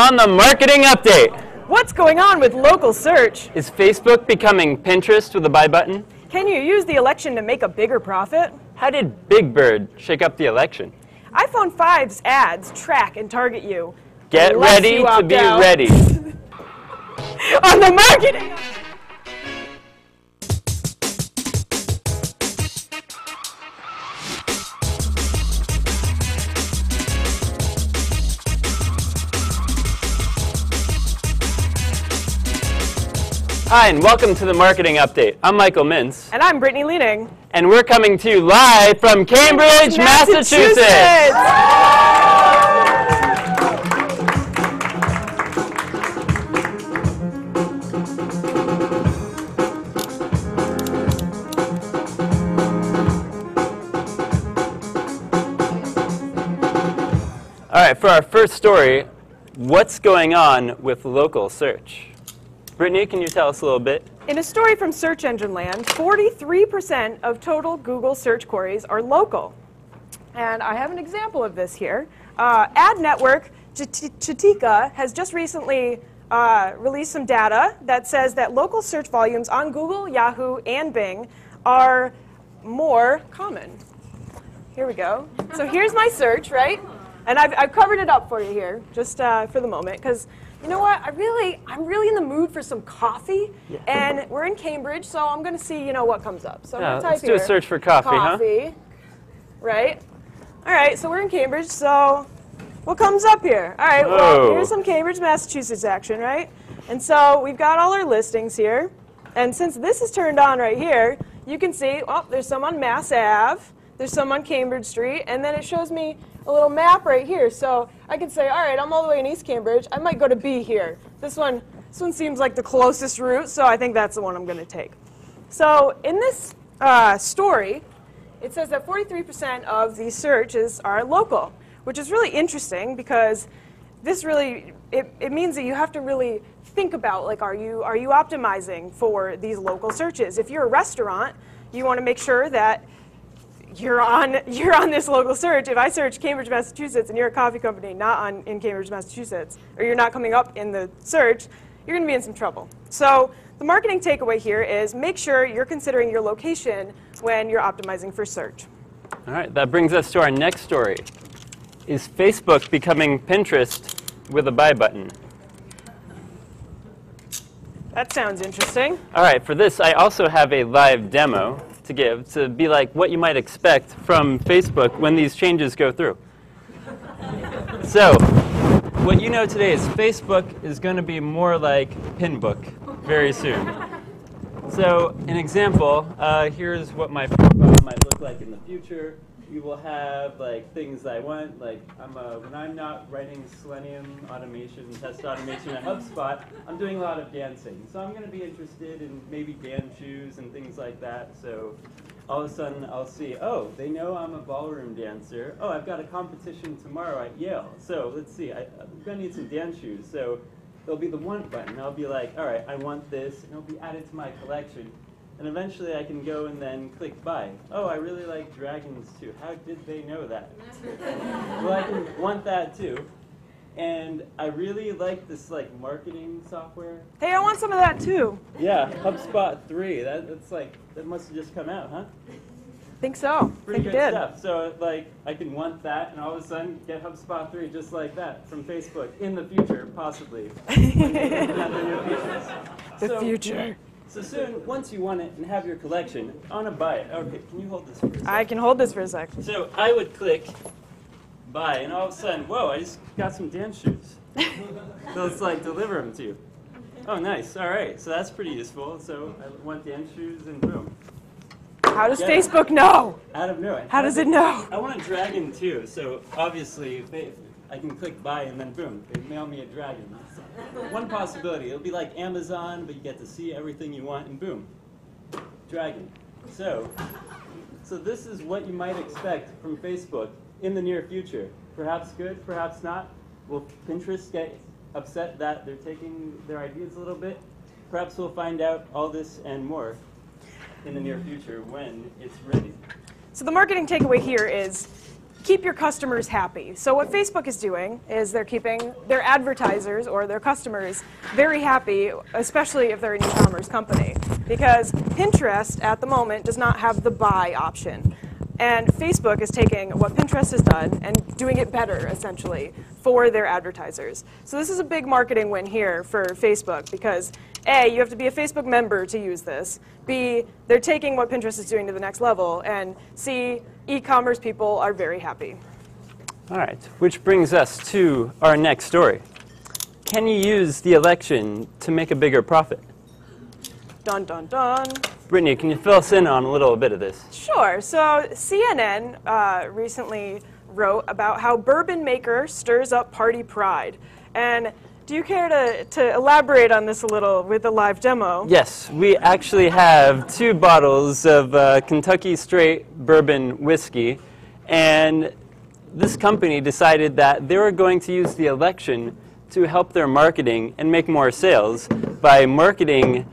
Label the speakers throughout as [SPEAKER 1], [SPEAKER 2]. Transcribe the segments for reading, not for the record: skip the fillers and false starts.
[SPEAKER 1] On the marketing update.
[SPEAKER 2] What's going on with local search?
[SPEAKER 1] Is Facebook becoming Pinterest with a buy button?
[SPEAKER 2] Can you use the election to make a bigger profit?
[SPEAKER 1] How did Big Bird shake up the election?
[SPEAKER 2] iPhone 5's ads track and target you.
[SPEAKER 1] Get ready to be ready.
[SPEAKER 2] On the marketing.
[SPEAKER 1] Hi, and welcome to the Marketing Update. I'm Michael Mintz.
[SPEAKER 2] And I'm Brittany Leaning.
[SPEAKER 1] And we're coming to you live from Cambridge, Massachusetts. All right, for our first story, what's going on with local search? Brittany, can you tell us a little bit?
[SPEAKER 2] In a story from Search Engine Land, 43% of total Google search queries are local. And I have an example of this here. Ad network Chitika has just recently released some data that says that local search volumes on Google, Yahoo, and Bing are more common. Here we go. So here's my search, right? And I've covered it up for you here, just for the moment, because you know what? I'm really in the mood for some coffee, and we're in Cambridge, so I'm going to see, what comes up. So I'm going to type
[SPEAKER 1] let's do a search for coffee, huh?
[SPEAKER 2] Right? All right, so we're in Cambridge, so what comes up here? All right, well, here's some Cambridge, Massachusetts action, right? And so we've got all our listings here, and since this is turned on right here, you can see, oh, there's some on Mass Ave, there's some on Cambridge Street, and then it shows me a little map right here. So I can say, all right, I'm all the way in East Cambridge. I might go to B here. This one seems like the closest route, so I think that's the one I'm going to take. So in this story, it says that 43% of these searches are local, which is really interesting because this really, it means that you have to really think about, like, are you optimizing for these local searches? If you're a restaurant, you want to make sure that you're on this local search. If I search Cambridge, Massachusetts, and you're a coffee company not in Cambridge, Massachusetts, or you're not coming up in the search, you're going to be in some trouble. So the marketing takeaway here is make sure you're considering your location when you're optimizing for search.
[SPEAKER 1] All right, that brings us to our next story. Is Facebook becoming Pinterest with a buy button?
[SPEAKER 2] That sounds interesting.
[SPEAKER 1] All right, for this, I also have a live demo to give to be like what you might expect from Facebook when these changes go through. So what you know today is Facebook is going to be more like Pinbook very soon. So an example, here's what my profile might look like in the future. You will have like things I want, like when I'm not writing Selenium automation, test automation at HubSpot, I'm doing a lot of dancing. So I'm going to be interested in maybe dance shoes and things like that. So all of a sudden I'll see, oh, they know I'm a ballroom dancer. Oh, I've got a competition tomorrow at Yale. So let's see, I'm going to need some dance shoes. So there'll be the want button. I'll be like, all right, I want this, and it'll be added to my collection. And eventually I can go and then click buy. Oh, I really like dragons too. How did they know that? Well, I can want that too. And I really like this marketing software.
[SPEAKER 2] Hey, I want some of that too.
[SPEAKER 1] Yeah, HubSpot 3. That must have just come out, huh?
[SPEAKER 2] Think so.
[SPEAKER 1] Pretty
[SPEAKER 2] think
[SPEAKER 1] good
[SPEAKER 2] it did.
[SPEAKER 1] stuff. So I can want that, and all of a sudden get HubSpot 3 just like that from Facebook in the future, possibly.
[SPEAKER 2] The future.
[SPEAKER 1] So soon, once you want it and have your collection, I want to buy it. Okay, can you hold this for a second?
[SPEAKER 2] I can hold this for a second.
[SPEAKER 1] So I would click buy, and all of a sudden, whoa, I just got some dance shoes. So it's like deliver them to you. Oh, nice. All right. So that's pretty useful. So I want dance shoes, and boom.
[SPEAKER 2] How does Facebook know?
[SPEAKER 1] Out of nowhere.
[SPEAKER 2] How does it know?
[SPEAKER 1] I want a dragon too. So obviously, I can click buy, and then boom, they mail me a dragon. One possibility. It'll be like Amazon, but you get to see everything you want, and boom, dragon. So this is what you might expect from Facebook in the near future. Perhaps good, perhaps not. Will Pinterest get upset that they're taking their ideas a little bit? Perhaps we'll find out all this and more in the near future when it's ready.
[SPEAKER 2] So the marketing takeaway here is keep your customers happy. So what Facebook is doing is they're keeping their advertisers or their customers very happy, especially if they're an e-commerce company, because Pinterest at the moment does not have the buy option. And Facebook is taking what Pinterest has done and doing it better, essentially, for their advertisers. So this is a big marketing win here for Facebook because A, you have to be a Facebook member to use this. B, they're taking what Pinterest is doing to the next level. And C, e-commerce people are very happy.
[SPEAKER 1] All right, which brings us to our next story. Can you use the election to make a bigger profit?
[SPEAKER 2] Dun, dun, dun.
[SPEAKER 1] Brittany, can you fill us in on a little bit of this?
[SPEAKER 2] Sure. So CNN recently wrote about how bourbon maker stirs up party pride. And do you care to elaborate on this a little with a live demo?
[SPEAKER 1] Yes, we actually have 2 bottles of Kentucky Straight bourbon whiskey, and this company decided that they were going to use the election to help their marketing and make more sales by marketing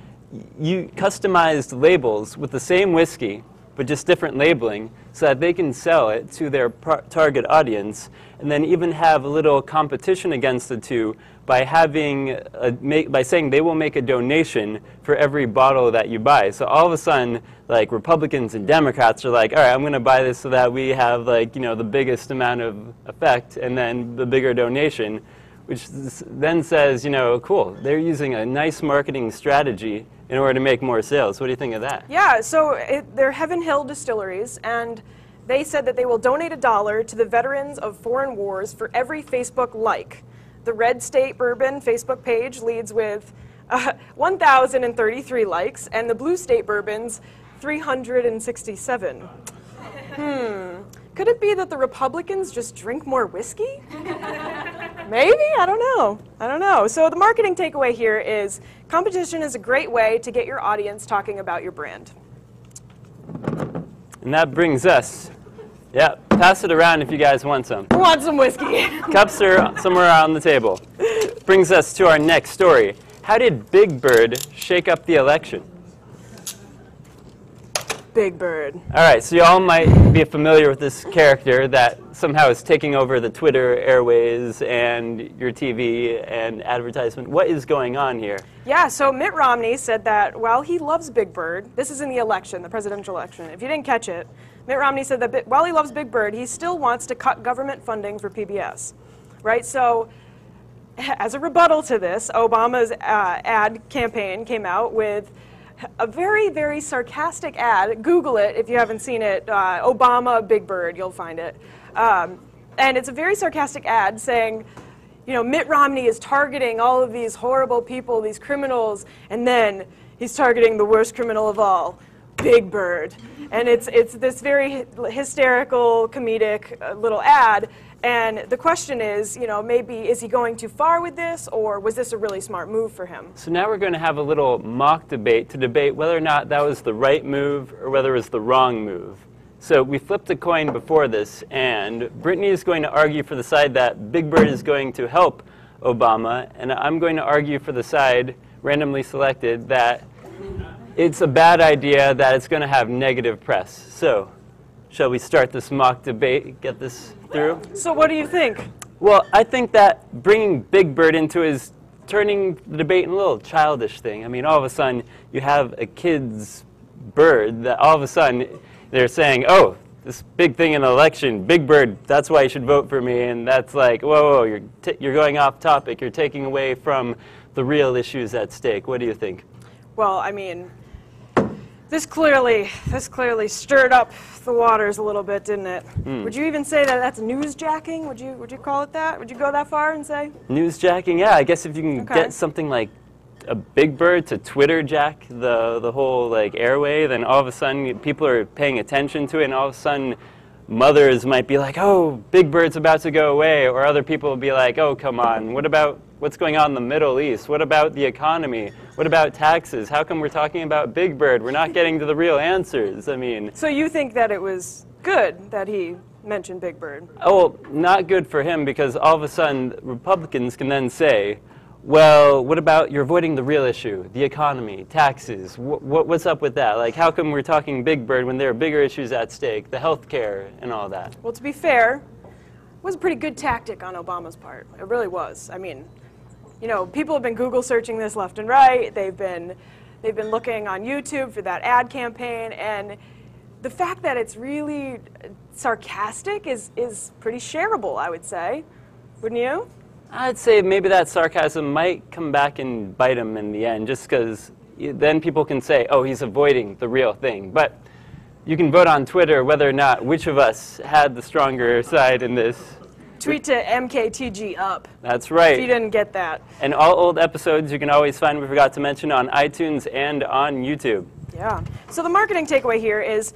[SPEAKER 1] customized labels with the same whiskey, but just different labeling, so that they can sell it to their target audience, and then even have a little competition against the two by by saying they will make a donation for every bottle that you buy. So all of a sudden, like Republicans and Democrats are like, all right, I'm going to buy this so that we have the biggest amount of effect, and then the bigger donation, which then says, cool, they're using a nice marketing strategy in order to make more sales. What do you think of that?
[SPEAKER 2] Yeah, so they're Heaven Hill Distilleries, and they said that they will donate $1 to the veterans of foreign wars for every Facebook like. The Red State Bourbon Facebook page leads with 1,033 likes, and the Blue State Bourbon's 367. Could it be that the Republicans just drink more whiskey? Maybe? I don't know. So the marketing takeaway here is competition is a great way to get your audience talking about your brand.
[SPEAKER 1] And that brings us, pass it around if you guys want some.
[SPEAKER 2] I want some whiskey.
[SPEAKER 1] Cups are somewhere on the table. Brings us to our next story. How did Big Bird shake up the election?
[SPEAKER 2] Big Bird.
[SPEAKER 1] All right, so you all might be familiar with this character that somehow is taking over the Twitter airways and your TV and advertisement. What is going on here?
[SPEAKER 2] Yeah, so Mitt Romney said that while he loves Big Bird, this is in the election, the presidential election. If you didn't catch it, Mitt Romney said that while he loves Big Bird, he still wants to cut government funding for PBS, right? So as a rebuttal to this, Obama's ad campaign came out with a very, very sarcastic ad. Google it if you haven't seen it. Obama Big Bird, you'll find it. And it's a very sarcastic ad saying, Mitt Romney is targeting all of these horrible people, these criminals, and then he's targeting the worst criminal of all, Big Bird. And it's this very hysterical, comedic little ad. And the question is, maybe is he going too far with this, or was this a really smart move for him?
[SPEAKER 1] So now we're going to have a little mock debate to debate whether or not that was the right move or whether it was the wrong move. So we flipped a coin before this, and Brittany is going to argue for the side that Big Bird is going to help Obama, and I'm going to argue for the side, randomly selected, that it's a bad idea, that it's going to have negative press. So shall we start this mock debate, get this through?
[SPEAKER 2] So what do you think?
[SPEAKER 1] Well, I think that bringing Big Bird into is turning the debate into a little childish thing. I mean, all of a sudden, you have a kid's bird that all of a sudden they're saying, oh, this big thing in the election, Big Bird, that's why you should vote for me. And that's like, whoa, you're going off topic. You're taking away from the real issues at stake. What do you think?
[SPEAKER 2] Well, I mean, this clearly stirred up the waters a little bit, didn't it? Would you even say that that's newsjacking? Would you call it that? Would you go that far and say?
[SPEAKER 1] Newsjacking, yeah. I guess if you can get something like a Big Bird to Twitter jack the whole airway, then all of a sudden people are paying attention to it, and all of a sudden mothers might be like, oh, Big Bird's about to go away, or other people will be like, oh, come on, what about what's going on in the Middle East? What about the economy? What about taxes? How come we're talking about Big Bird? We're not getting to the real answers. I mean...
[SPEAKER 2] So you think that it was good that he mentioned Big Bird?
[SPEAKER 1] Oh, well, not good for him, because all of a sudden Republicans can then say, well, what about you're avoiding the real issue, the economy, taxes? What's up with that? Like, how come we're talking big bird when there are bigger issues at stake, the health care and all that?
[SPEAKER 2] Well, to be fair, it was a pretty good tactic on Obama's part. It really was. I mean, you know, people have been Google searching this left and right. They've been looking on YouTube for that ad campaign, and the fact that it's really sarcastic is pretty shareable, I would say. Wouldn't you?
[SPEAKER 1] I'd say maybe that sarcasm might come back and bite him in the end, just because then people can say, oh, he's avoiding the real thing. But you can vote on Twitter whether or not which of us had the stronger side in this.
[SPEAKER 2] Tweet to MKTG up.
[SPEAKER 1] That's right.
[SPEAKER 2] If you didn't get that.
[SPEAKER 1] And all old episodes you can always find, we forgot to mention, on iTunes and on YouTube.
[SPEAKER 2] Yeah. So the marketing takeaway here is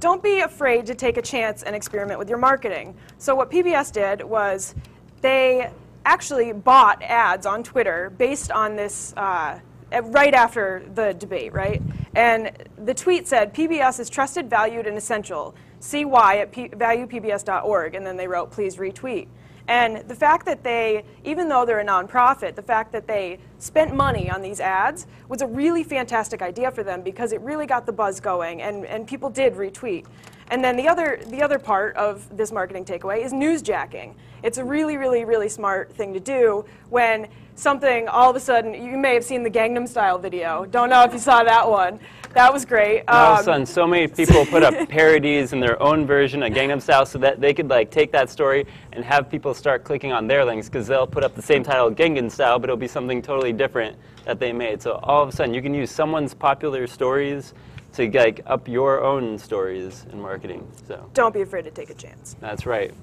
[SPEAKER 2] don't be afraid to take a chance and experiment with your marketing. So what PBS did was they actually bought ads on Twitter based on this right after the debate, right? And the tweet said, PBS is trusted, valued, and essential. See why at valuepbs.org. And then they wrote, please retweet. And the fact that they, even though they're a nonprofit, the fact that they spent money on these ads was a really fantastic idea for them because it really got the buzz going, and people did retweet. And then the other part of this marketing takeaway is newsjacking. It's a really, really, really smart thing to do when something all of a sudden, you may have seen the Gangnam Style video. Don't know if you saw that one. That was great.
[SPEAKER 1] All of a sudden, so many people put up parodies in their own version of Gangnam Style so that they could like take that story and have people start clicking on their links because they'll put up the same title, Gangnam Style, but it'll be something totally different that they made. So all of a sudden, you can use someone's popular stories to like up your own stories in marketing. So
[SPEAKER 2] don't be afraid to take a chance.
[SPEAKER 1] That's right.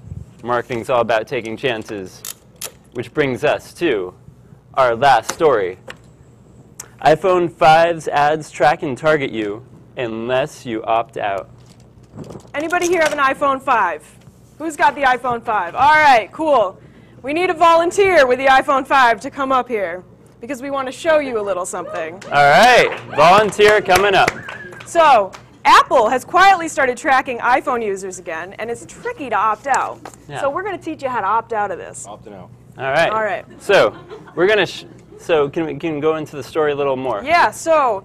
[SPEAKER 1] Marketing's all about taking chances, which brings us to our last story. iPhone 5's ads track and target you unless you opt out.
[SPEAKER 2] Anybody here have an iPhone 5? Who's got the iPhone 5? All right, cool. We need a volunteer with the iPhone 5 to come up here because we want to show you a little something.
[SPEAKER 1] All right, volunteer coming up.
[SPEAKER 2] So Apple has quietly started tracking iPhone users again, and it's tricky to opt out.
[SPEAKER 1] Yeah.
[SPEAKER 2] So we're going to teach you how to opt out of this.
[SPEAKER 3] Opting out.
[SPEAKER 1] All right.
[SPEAKER 2] All right.
[SPEAKER 1] So we're going to so can we go into the story a little more?
[SPEAKER 2] Yeah, so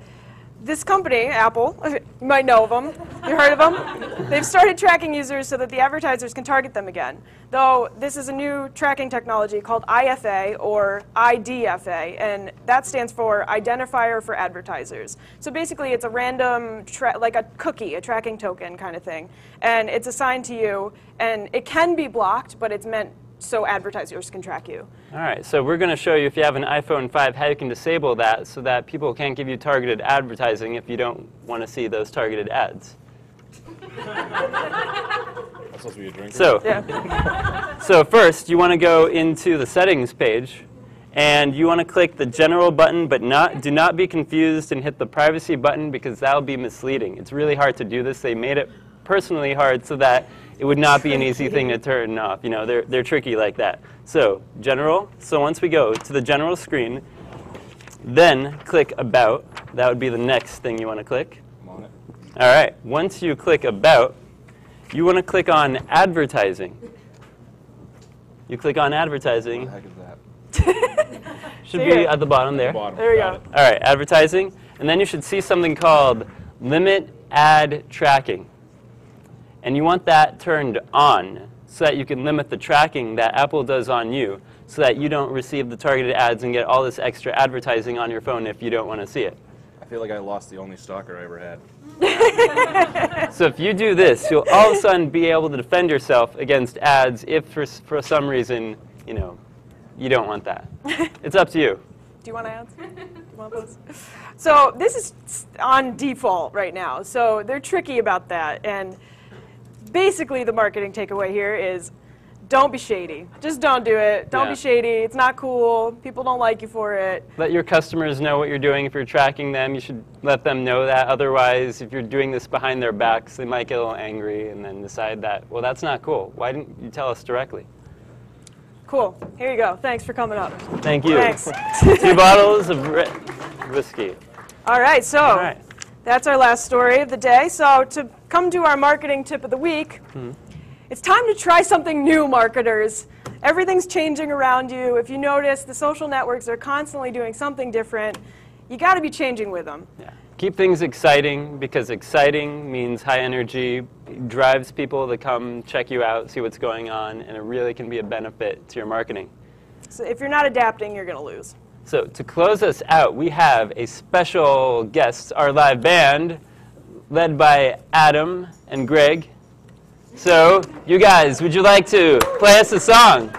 [SPEAKER 2] this company, Apple, you might know of them. You heard of them? They've started tracking users so that the advertisers can target them again. Though this is a new tracking technology called IFA or IDFA, and that stands for Identifier for Advertisers. So basically it's a random, like a cookie, a tracking token kind of thing. And it's assigned to you, and it can be blocked, but it's meant so advertisers can track you.
[SPEAKER 1] All right, so we're going to show you if you have an iPhone 5 how you can disable that so that people can't give you targeted advertising if you don't want to see those targeted ads.
[SPEAKER 3] That's supposed to be a drink.
[SPEAKER 1] So,
[SPEAKER 2] Yeah.
[SPEAKER 1] so first you want to go into the settings page and you want to click the general button, but do not be confused and hit the privacy button because that'll be misleading. It's really hard to do this. They made it personally hard so that it would not be an easy thing to turn off. You know, they're tricky like that. So general. So once we go to the general screen, then click About. That would be the next thing you want to click.
[SPEAKER 3] I'm on it.
[SPEAKER 1] All right. Once you click About, you want to click on Advertising. You click on Advertising.
[SPEAKER 3] What the heck is that?
[SPEAKER 1] Should be at the bottom there.
[SPEAKER 3] Bottom.
[SPEAKER 2] There you
[SPEAKER 3] Got
[SPEAKER 2] go.
[SPEAKER 3] it.
[SPEAKER 1] All right, Advertising. And then you should see something called Limit Ad Tracking. And you want that turned on so that you can limit the tracking that Apple does on you so that you don't receive the targeted ads and get all this extra advertising on your phone if you don't want to see it.
[SPEAKER 3] I feel like I lost the only stalker I ever had.
[SPEAKER 1] So if you do this, you'll all of a sudden be able to defend yourself against ads if for some reason, you know, you don't want that. It's up to you.
[SPEAKER 2] Do you want ads? Do you want those? So this is on default right now. So they're tricky about that. And basically, the marketing takeaway here is don't be shady. Just don't do it. Don't be shady. It's not cool. People don't like you for it.
[SPEAKER 1] Let your customers know what you're doing. If you're tracking them, you should let them know that. Otherwise, if you're doing this behind their backs, they might get a little angry and then decide that, well, that's not cool. Why didn't you tell us directly?
[SPEAKER 2] Cool. Here you go. Thanks for coming up.
[SPEAKER 1] Thank you.
[SPEAKER 2] Thanks.
[SPEAKER 1] 2 bottles of whiskey.
[SPEAKER 2] All right. So
[SPEAKER 1] All right.
[SPEAKER 2] that's our last story of the day. So to come to our marketing tip of the week, it's time to try something new, marketers. everything's changing around you. If you notice, the social networks are constantly doing something different. You got to be changing with them.
[SPEAKER 1] Yeah. Keep things exciting, because exciting means high energy, drives people to come check you out, see what's going on, and it really can be a benefit to your marketing.
[SPEAKER 2] So if you're not adapting, you're going to lose.
[SPEAKER 1] So to close us out, we have a special guest, our live band, led by Adam and Greg. So you guys, would you like to play us a song?